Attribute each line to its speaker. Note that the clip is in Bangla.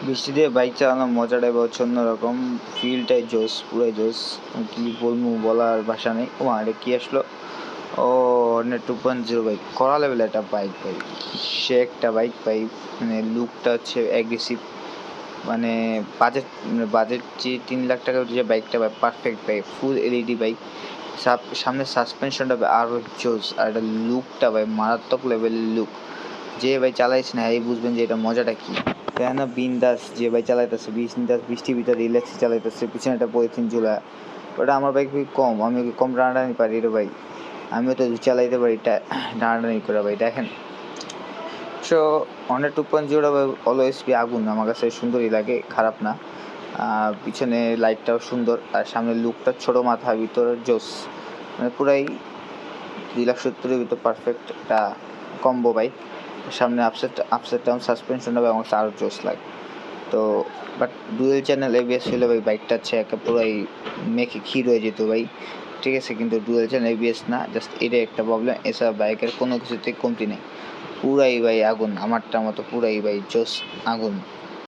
Speaker 1: বৃষ্টি দিয়ে বাইক চালানোর মজাটাই হচ্ছে অন্যরকম, ফিলটাই জোস, পুরাই জোস। কি বলবো, বলার ভাষা নেই। ও আরে কি আসলো, ও 2.0 বাইক, করা লেভেল একটা বাইক ভাই, সে একটা বাইক ভাই। মানে লুকটা হচ্ছে অ্যাগ্রেসিভ, মানে বাজেট, বাজেট যে 3 লাখ টাকার যে বাইকটা ভাই, পারফেক্ট বাইক, ফুল এলইডি বাইক। সামনে সাসপেনশনটা আরও জোস, আর এটা লুকটা ভাই মারাত্মক লেভেলের লুক। যে ভাই চালাইছে না এই বুঝবেন যে এটা মজাটা কি। কেন বিন্দাস যে ভাই চালাইতেছে, বিন্দাস বৃষ্টির ভিতরে রিল্যাক্সে চালাইতেছে, পিছনে একটা পলিথিন ঝুলা। ওটা আমার বাইক কম, আমি কম টানাটানি পারি রে ভাই, আমিও তো চালাইতে পারি টানাটানি করে ভাই। দেখেন সো হন্ডা 2.0 অলওয়েজ বি আগুন, আমার কাছে সুন্দরই লাগে, খারাপ না। পিছনে লাইটটাও সুন্দর, আর সামনের লুকটা ছোটো মাথা, ভিতরে জোস, মানে পুরাই 2,70,000-এর ভিতর পারফেক্ট একটা কম্বো বাইক। সামনে আপসাইড ডাউন সাসপেনশনটা ভাই আমার কাছে আরও জোস লাগে। তো বাট ডুয়েল চ্যানেল এবিএস হলে ভাই বাইকটা হচ্ছে একটা পুরাই মেখে ক্ষীর হয়ে যেত ভাই, ঠিক আছে। কিন্তু ডুয়েল চ্যানেল এবিএস না, জাস্ট এটাই একটা প্রবলেম, এছাড়া বাইকের কোনো কিছুতে কমতি নেই। পুরাই ভাই আগুন, আমারটা মতো পুরাই ভাই জোস, আগুন।